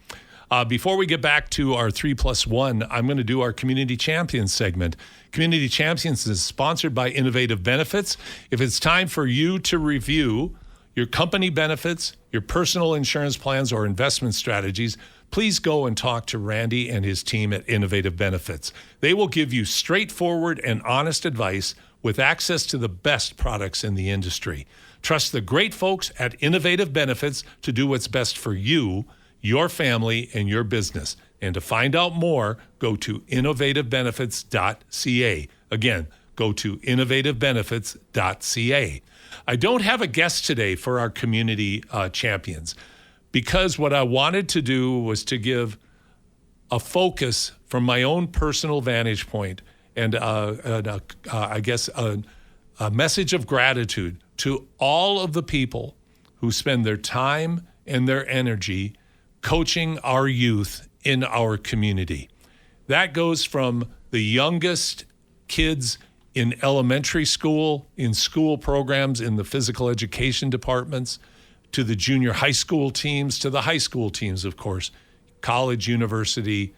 Before we get back to our 3+1, I'm going to do our Community Champions segment. Community Champions is sponsored by Innovative Benefits. If it's time for you to review your company benefits, your personal insurance plans, or investment strategies, please go and talk to Randy and his team at Innovative Benefits. They will give you straightforward and honest advice with access to the best products in the industry. Trust the great folks at Innovative Benefits to do what's best for you, your family, and your business. And to find out more, go to innovativebenefits.ca. Again, go to innovativebenefits.ca. I don't have a guest today for our community champions, because what I wanted to do was to give a focus from my own personal vantage point and I guess a message of gratitude to all of the people who spend their time and their energy coaching our youth in our community. That goes from the youngest kids in elementary school, in school programs, in the physical education departments, to the junior high school teams, to the high school teams, of course, college, university,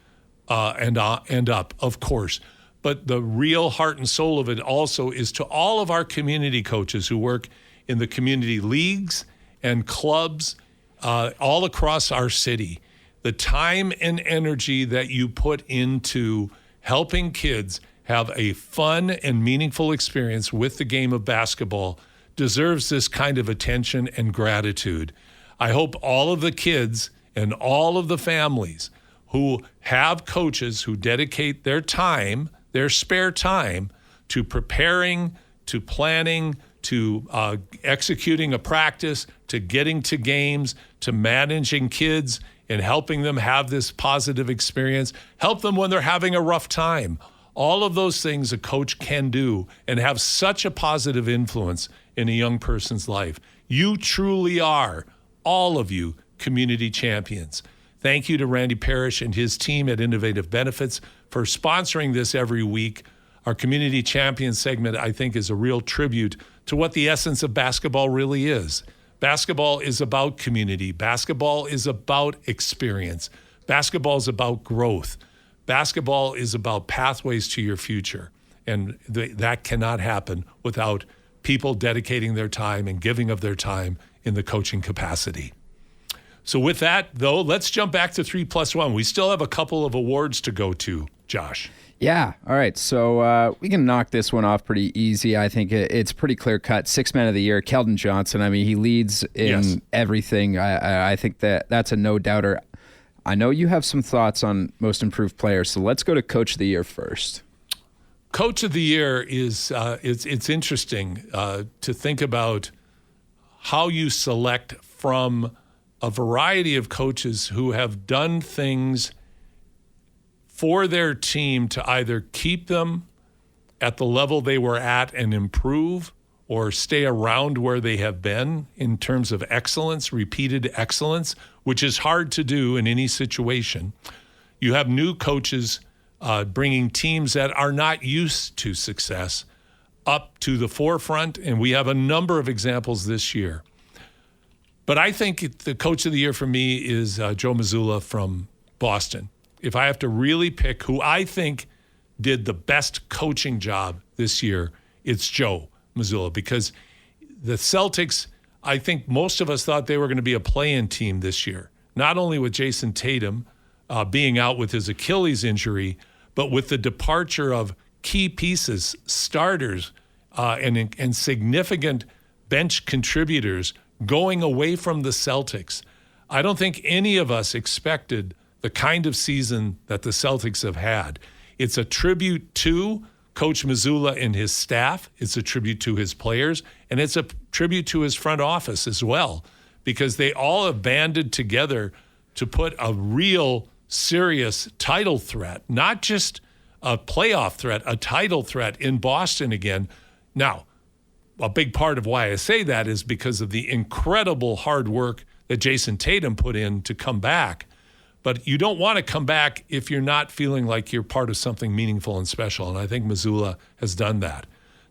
and up, of course. But the real heart and soul of it also is to all of our community coaches who work in the community leagues and clubs all across our city. The time and energy that you put into helping kids have a fun and meaningful experience with the game of basketball deserves this kind of attention and gratitude. I hope all of the kids and all of the families who have coaches who dedicate their time, their spare time, to preparing, to planning, to executing a practice, to getting to games, to managing kids and helping them have this positive experience, help them when they're having a rough time. All of those things a coach can do and have such a positive influence in a young person's life. You truly are, all of you, community champions. Thank you to Randy Parrish and his team at Innovative Benefits for sponsoring this every week. Our Community Champions segment, I think, is a real tribute to what the essence of basketball really is. Basketball is about community. Basketball is about experience. Basketball is about growth. Basketball is about pathways to your future, and that cannot happen without people dedicating their time and giving of their time in the coaching capacity. So with that, though, let's jump back to 3+1. We still have a couple of awards to go to, Josh. Yeah. All right. So we can knock this one off pretty easy. I think it's pretty clear cut. Sixth man of the year, Keldon Johnson. I mean, he leads in everything. I think that's a no doubter. I know you have some thoughts on most improved player, so let's go to coach of the year first. Coach of the year is it's interesting to think about how you select from a variety of coaches who have done things for their team to either keep them at the level they were at and improve, or stay around where they have been in terms of excellence, repeated excellence, which is hard to do in any situation. You have new coaches bringing teams that are not used to success up to the forefront, and we have a number of examples this year. But I think the coach of the year for me is Joe Mazzulla from Boston. If I have to really pick who I think did the best coaching job this year, it's Joe Mazzulla, because the Celtics, I think most of us thought they were going to be a play-in team this year, not only with Jason Tatum being out with his Achilles injury, but with the departure of key pieces, starters, and significant bench contributors going away from the Celtics. I don't think any of us expected the kind of season that the Celtics have had. It's a tribute to Coach Mazzulla and his staff. It's a tribute to his players, and it's a tribute to his front office as well, because they all have banded together to put a real serious title threat, not just a playoff threat, a title threat in Boston again. Now, a big part of why I say that is because of the incredible hard work that Jason Tatum put in to come back. But you don't want to come back if you're not feeling like you're part of something meaningful and special. And I think Mazzulla has done that.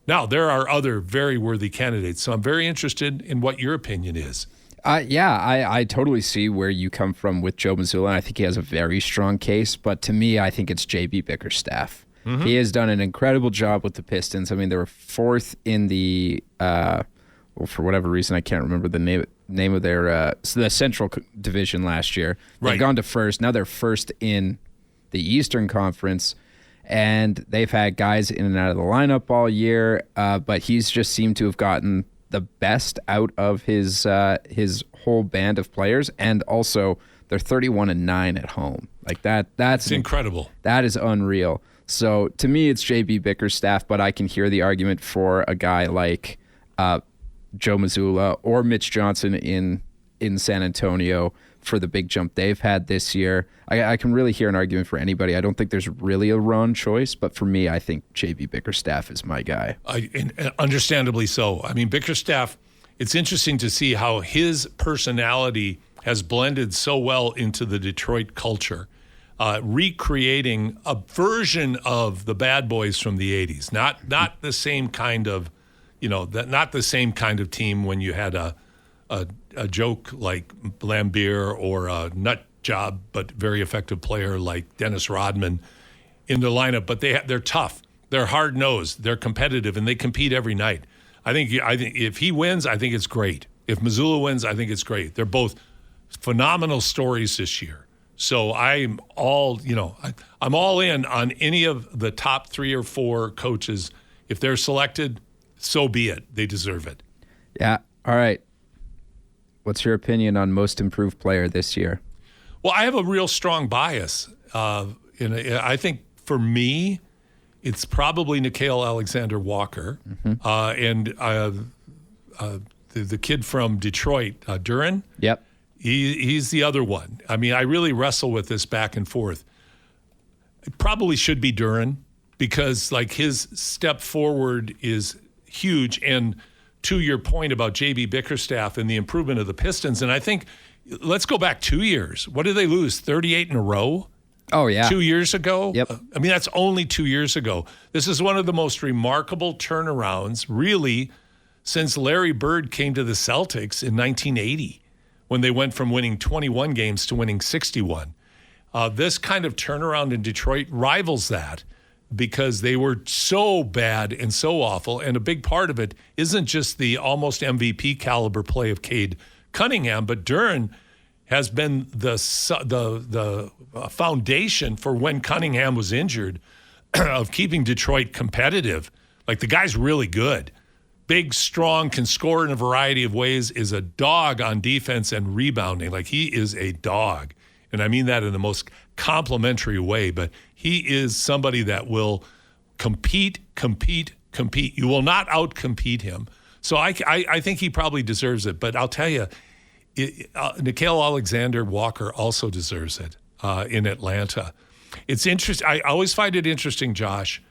Now, there are other very worthy candidates. So I'm very interested in what your opinion is. I totally see where you come from with Joe Mazzulla. I think he has a very strong case. But to me, I think it's J.B. Bickerstaff. Mm-hmm. He has done an incredible job with the Pistons. I mean, they were fourth in the for whatever reason, I can't remember the name of their the Central Division last year. They've gone to first. Now they're first in the Eastern Conference, and they've had guys in and out of the lineup all year. But he's just seemed to have gotten the best out of his whole band of players, and also they're 31-9 at home. Like that's incredible. That is unreal. So to me, it's J.B. Bickerstaff, but I can hear the argument for a guy like Joe Mazzulla or Mitch Johnson in San Antonio for the big jump they've had this year. I can really hear an argument for anybody. I don't think there's really a wrong choice, but for me, I think J.B. Bickerstaff is my guy. Understandably so. I mean, Bickerstaff, it's interesting to see how his personality has blended so well into the Detroit culture, recreating a version of the Bad Boys from the 80s. Not the same kind of, not the same kind of team when you had a joke like Lambeer or a nut job but very effective player like Dennis Rodman in the lineup. But they're tough, they're hard nosed, they're competitive, and they compete every night. I think if he wins, I think it's great. If Mazzulla wins, I think it's great. They're both phenomenal stories this year. So I'm all in on any of the top 3 or 4 coaches. If they're selected, so be it. They deserve it. Yeah. All right. What's your opinion on most improved player this year? Well, I have a real strong bias. I think for me, it's probably Nickeil Alexander-Walker, and the kid from Detroit, Duren. Yep. He's the other one. I mean, I really wrestle with this back and forth. It probably should be Duren because, his step forward is huge. And to your point about J.B. Bickerstaff and the improvement of the Pistons, and I think let's go back 2 years. What did they lose? 38 in a row? Oh, yeah. 2 years ago? Yep. I mean, that's only 2 years ago. This is one of the most remarkable turnarounds, really, since Larry Bird came to the Celtics in 1980, when they went from winning 21 games to winning 61. This kind of turnaround in Detroit rivals that because they were so bad and so awful, and a big part of it isn't just the almost MVP caliber play of Cade Cunningham, but Duren has been the foundation for when Cunningham was injured of keeping Detroit competitive. Like, the guy's really good. Big, strong, can score in a variety of ways, is a dog on defense and rebounding. Like, he is a dog. And I mean that in the most complimentary way, but he is somebody that will compete. You will not out-compete him. So I think he probably deserves it. But I'll tell you, Nickeil Alexander-Walker also deserves it in Atlanta. It's interesting. I always find it interesting, Josh,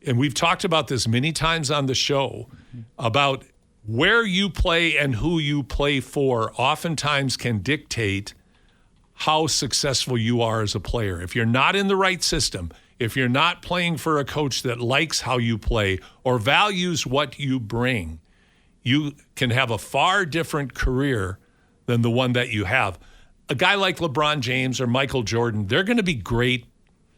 and we've talked about this many times on the show, about where you play and who you play for oftentimes can dictate how successful you are as a player. If you're not in the right system, if you're not playing for a coach that likes how you play or values what you bring, you can have a far different career than the one that you have. A guy like LeBron James or Michael Jordan, they're going to be great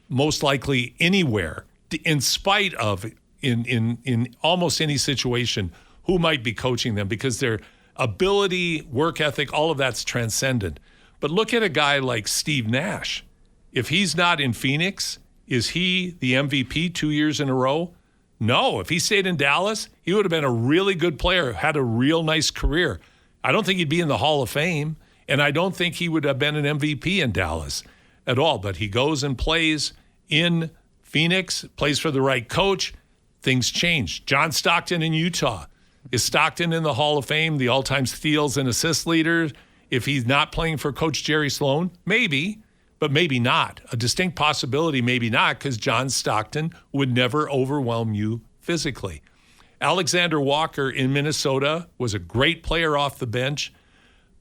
most likely anywhere, in spite of, in almost any situation, who might be coaching them, because their ability, work ethic, all of that's transcendent. But look at a guy like Steve Nash. If he's not in Phoenix, is he the MVP 2 years in a row? No. If he stayed in Dallas, he would have been a really good player, had a real nice career. I don't think he'd be in the Hall of Fame, and I don't think he would have been an MVP in Dallas at all. But he goes and plays in Phoenix, plays for the right coach. Things change. John Stockton in Utah. Is Stockton in the Hall of Fame, the all-time steals and assist leader? If he's not playing for Coach Jerry Sloan, maybe, but maybe not. A distinct possibility, maybe not, because John Stockton would never overwhelm you physically. Alexander Walker in Minnesota was a great player off the bench.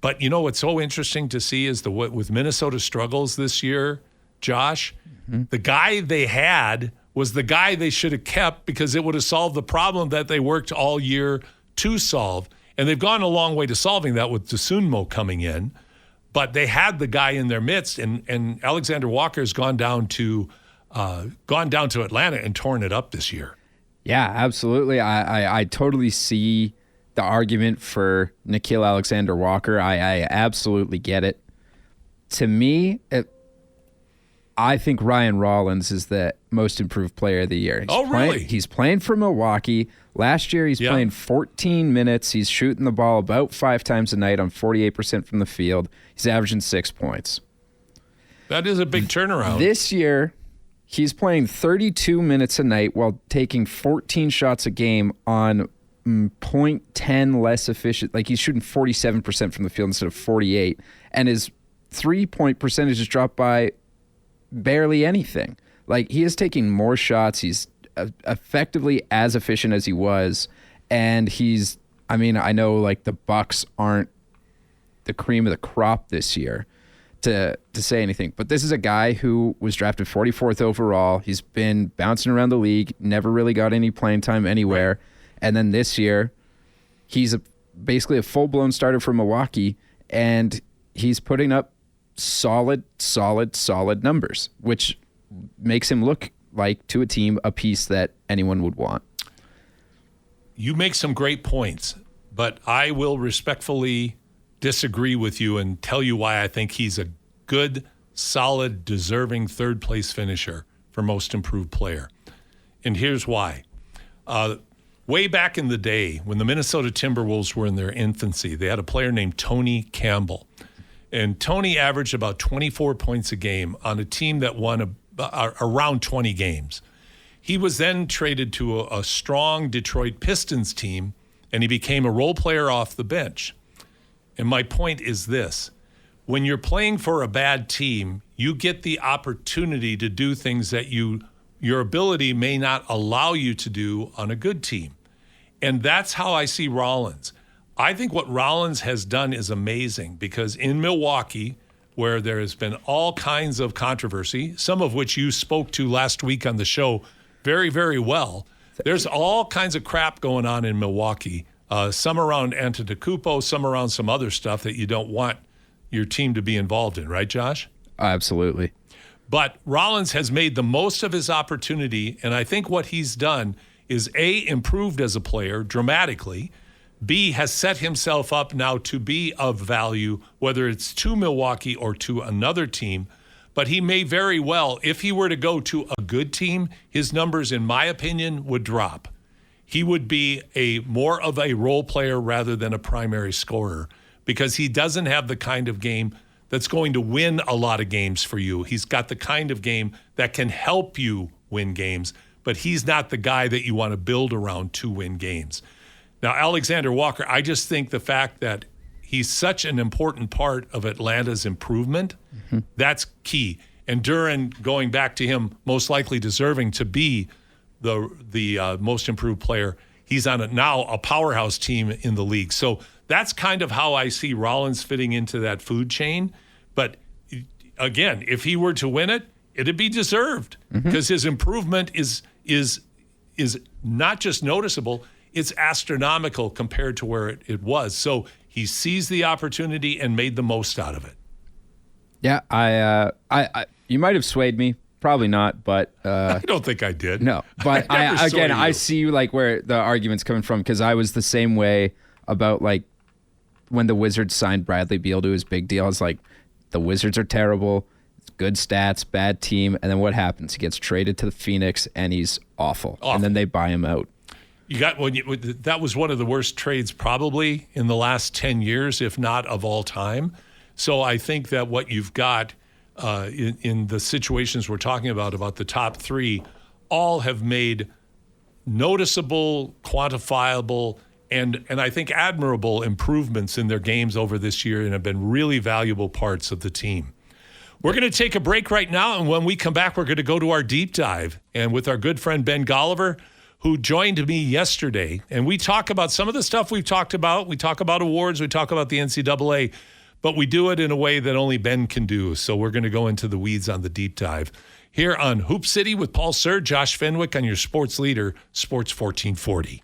But, you know, what's so interesting to see is with Minnesota struggles this year, Josh, the guy they had was the guy they should have kept, because it would have solved the problem that they worked all year to solve. And they've gone a long way to solving that with Dosunmu coming in. But they had the guy in their midst, and Alexander Walker has gone down to Atlanta and torn it up this year. Yeah, absolutely. I totally see the argument for Nickeil Alexander-Walker. I absolutely get it. To me, I think Ryan Rollins is the most improved player of the year. Really? He's playing for Milwaukee. Last year, he's playing 14 minutes. He's shooting the ball about 5 times a night on 48% from the field. He's averaging 6 points. That is a big turnaround. This year, he's playing 32 minutes a night while taking 14 shots a game on 0.10 less efficient. Like, he's shooting 47% from the field instead of 48. And his 3-point percentage has dropped by barely anything. Like, he is taking more shots. He's effectively as efficient as he was. And he's, I mean, I know like the Bucks aren't the cream of the crop this year to say anything, but this is a guy who was drafted 44th overall. He's been bouncing around the league, never really got any playing time anywhere. And then this year, he's basically a full-blown starter for Milwaukee, and he's putting up solid numbers, which makes him look like, to a team, a piece that anyone would want. You make some great points, but I will respectfully disagree with you and tell you why I think he's a good, solid, deserving third-place finisher for most improved player. And here's why. Way back in the day, when the Minnesota Timberwolves were in their infancy, they had a player named Tony Campbell. And Tony averaged about 24 points a game on a team that won around 20 games. He was then traded to a strong Detroit Pistons team, and he became a role player off the bench. And my point is this. When you're playing for a bad team, you get the opportunity to do things that your ability may not allow you to do on a good team. And that's how I see Rollins. I think what Rollins has done is amazing, because in Milwaukee, where there has been all kinds of controversy, some of which you spoke to last week on the show very, very well, there's all kinds of crap going on in Milwaukee, some around Antetokounmpo, some around some other stuff that you don't want your team to be involved in, right, Josh? Absolutely. But Rollins has made the most of his opportunity, and I think what he's done is, A, improved as a player dramatically, B has set himself up now to be of value, whether it's to Milwaukee or to another team. But he may very well, if he were to go to a good team, his numbers, in my opinion, would drop. He would be more of a role player rather than a primary scorer because he doesn't have the kind of game that's going to win a lot of games for you. He's got the kind of game that can help you win games, but he's not the guy that you want to build around to win games. Now, Alexander Walker, I just think the fact that he's such an important part of Atlanta's improvement, that's key. And Duren, going back to him, most likely deserving to be the most improved player, he's on now a powerhouse team in the league. So that's kind of how I see Rollins fitting into that food chain. But again, if he were to win it, it'd be deserved because his improvement is not just noticeable, it's astronomical compared to where it was. So he seized the opportunity and made the most out of it. Yeah, I you might have swayed me. Probably not, but I don't think I did. No, but I see like where the argument's coming from because I was the same way about like when the Wizards signed Bradley Beal to his big deal. I was like, the Wizards are terrible, good stats, bad team, and then what happens? He gets traded to the Phoenix and he's awful. And then they buy him out. That was one of the worst trades probably in the last 10 years, if not of all time. So I think that what you've got in the situations we're talking about the top three, all have made noticeable, quantifiable, and I think admirable improvements in their games over this year and have been really valuable parts of the team. We're going to take a break right now, and when we come back, we're going to go to our deep dive. And with our good friend Ben Golliver, who joined me yesterday, and we talk about some of the stuff we've talked about. We talk about awards, we talk about the NCAA, but we do it in a way that only Ben can do. So we're going to go into the weeds on the deep dive. Here on Hoop City with Paul Sir, Josh Fenwick on your sports leader, Sports 1440.